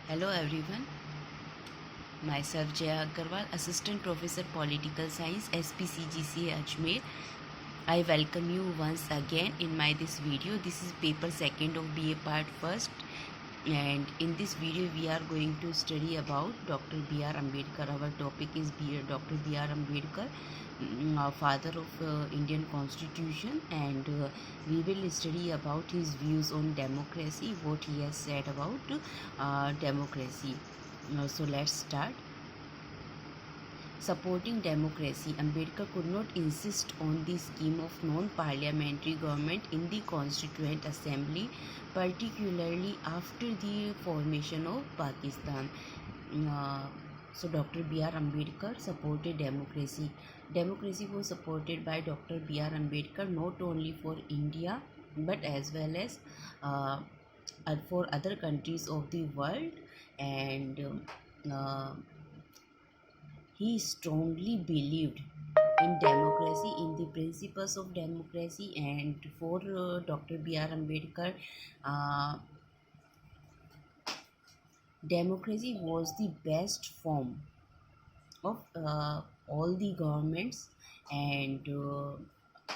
Hello everyone, myself Jaya Agarwal, Assistant Professor Political Science, SPCGC Ajmer. I welcome you once again in my this video. This is paper second of BA part first, and in this video we are going to study about Dr. B.R. Ambedkar. Our topic is Dr. B.R. Ambedkar, father of Indian Constitution, and we will study about his views on democracy, what he has said about democracy. So let's start. Supporting democracy, Ambedkar could not insist on the scheme of non-parliamentary government in the Constituent Assembly, particularly after the formation of Pakistan. Uh, so Dr. B.R. Ambedkar supported democracy. Democracy was supported by Dr. B.R. Ambedkar not only for India but as well as for other countries of the world, and he strongly believed in democracy, in the principles of democracy, and for Dr. B.R. Ambedkar, uh, democracy was the best form of all the governments, and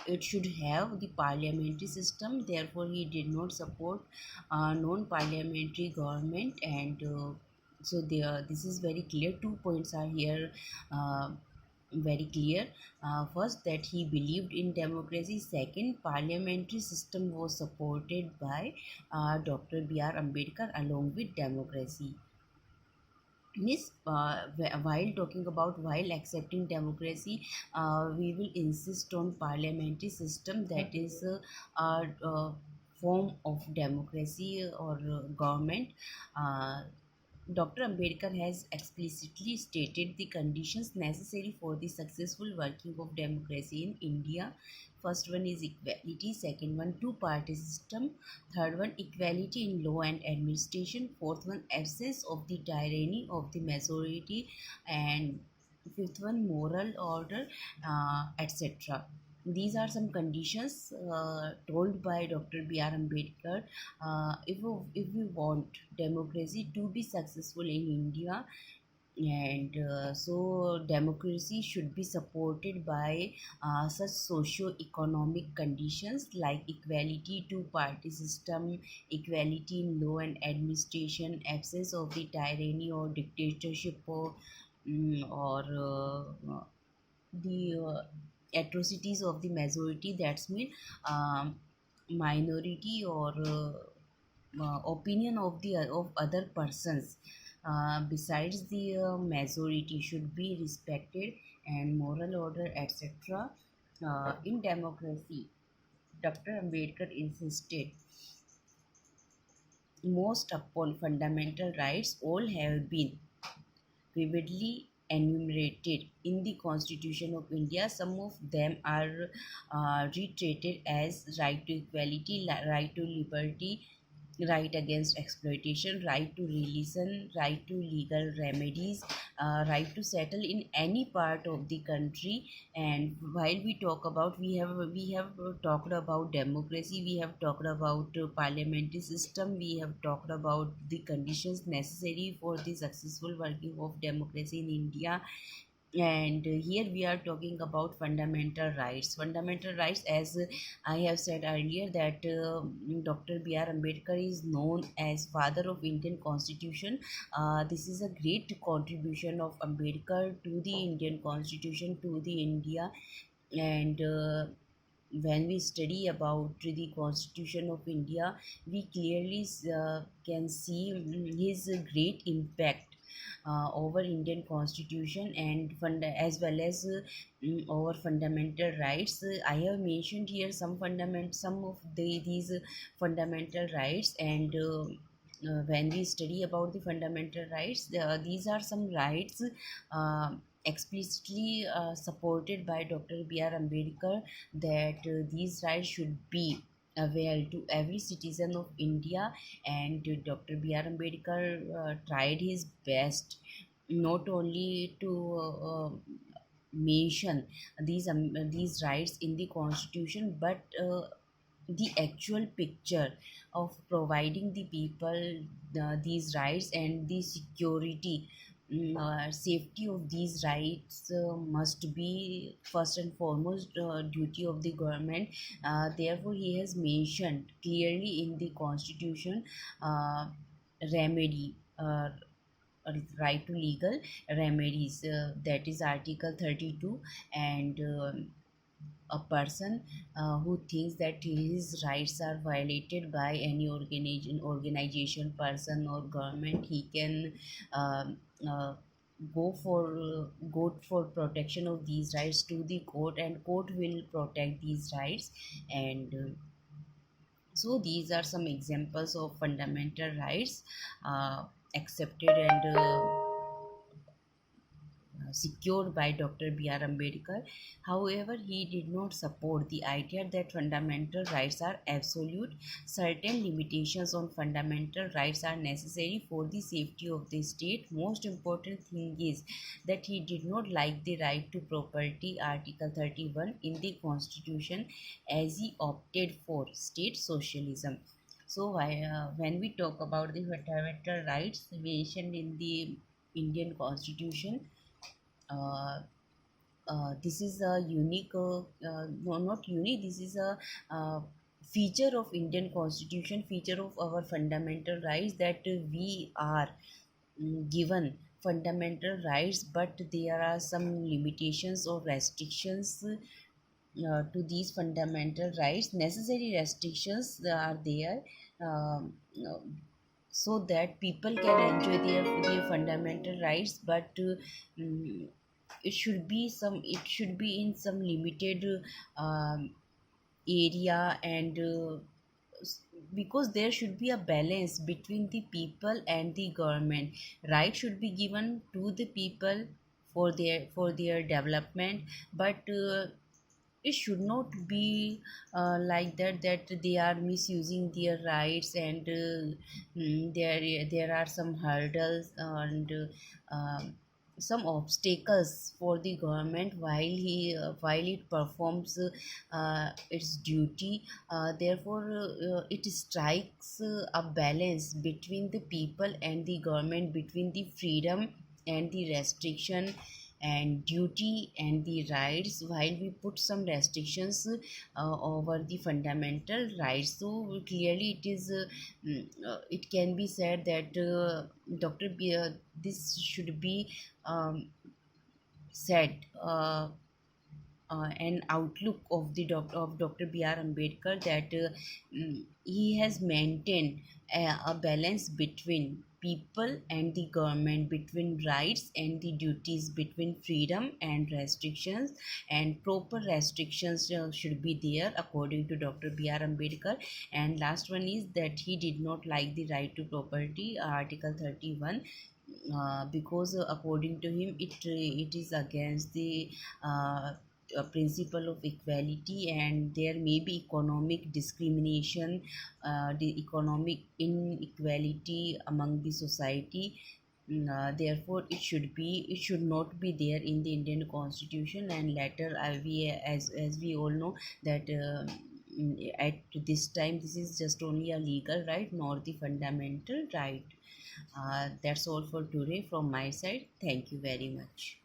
it should have the parliamentary system. Therefore, he did not support non-parliamentary government, and so this is very clear. 2 points are here. Very clear. First, that he believed in democracy. Second, parliamentary system was supported by Dr. B.R. Ambedkar along with democracy. Miss, while talking about while accepting democracy, we will insist on parliamentary system, that is a form of democracy or government. Uh, Dr. Ambedkar has explicitly stated the conditions necessary for the successful working of democracy in India. First one is equality, second one two-party system, third one equality in law and administration, fourth one absence of the tyranny of the majority, and fifth one moral order, etc. These are some conditions told by Dr. B.R. Ambedkar. If we want democracy to be successful in India, and so democracy should be supported by such socio-economic conditions like equality, two-party system, equality in law and administration, absence of the tyranny or dictatorship, or the atrocities of the majority, that's mean minority or opinion of the of other persons besides the majority should be respected, and moral order, etc. In democracy, Dr. Ambedkar insisted most upon fundamental rights. All have been vividly enumerated in the Constitution of India. Some of them are reiterated as right to equality, right to liberty, right against exploitation, right to religion, right to legal remedies, right to settle in any part of the country. And while we talk about, we have talked about democracy, we have talked about parliamentary system, we have talked about the conditions necessary for the successful working of democracy in India, and here we are talking about fundamental rights. Fundamental rights, as I have said earlier, that Dr. B.R. Ambedkar is known as father of Indian Constitution. This is a great contribution of Ambedkar to the Indian Constitution, to the India, and when we study about the Constitution of India, we clearly can see his great impact over Indian Constitution, and as well as over fundamental rights. I have mentioned here some of these fundamental rights, and when we study about the fundamental rights, these are some rights explicitly supported by Dr. B.R. Ambedkar, that these rights should be available to every citizen of India, and Dr. B.R. Ambedkar tried his best not only to mention these rights in the Constitution, but the actual picture of providing the people these rights and the security, safety of these rights must be first and foremost duty of the government. Therefore he has mentioned clearly in the constitution uh, remedy, right to legal remedies, that is article 32. And a person who thinks that his rights are violated by any organization, person or government, he can um, uh, go for protection of these rights to the court, and court will protect these rights. And so these are some examples of fundamental rights accepted and secured by Dr. B.R. Ambedkar. However, he did not support the idea that fundamental rights are absolute. Certain limitations on fundamental rights are necessary for the safety of the state. Most important thing is that he did not like the right to property, Article 31 in the Constitution, as he opted for state socialism. So, when we talk about the fundamental rights mentioned in the Indian Constitution, uh, this is a unique, no, not unique, this is a feature of Indian Constitution, feature of our fundamental rights, that we are given fundamental rights, but there are some limitations or restrictions to these fundamental rights. Necessary restrictions are there, um, uh, so that people can enjoy their fundamental rights, but mm, it should be in some limited area, and because there should be a balance between the people and the government. Right should be given to the people for their development, but it should not be like that they are misusing their rights, and there are some hurdles and some obstacles for the government while it performs its duty. Therefore it strikes a balance between the people and the government, between the freedom and the restriction, and duty and the rights, while we put some restrictions over the fundamental rights. So clearly it can be said that this should be um, said, an outlook of Dr. B.R. Ambedkar, that he has maintained a balance between people and the government, between rights and the duties, between freedom and restrictions, and proper restrictions should be there according to Dr. B.R. Ambedkar. And last one is that he did not like the right to property, Article 31, because according to him it is against the principle of equality, and there may be economic discrimination, the economic inequality among the society. Therefore it should not be there in the Indian Constitution. And later as we all know that at this time this is just only a legal right, not the fundamental right. That's all for today from my side. Thank you very much.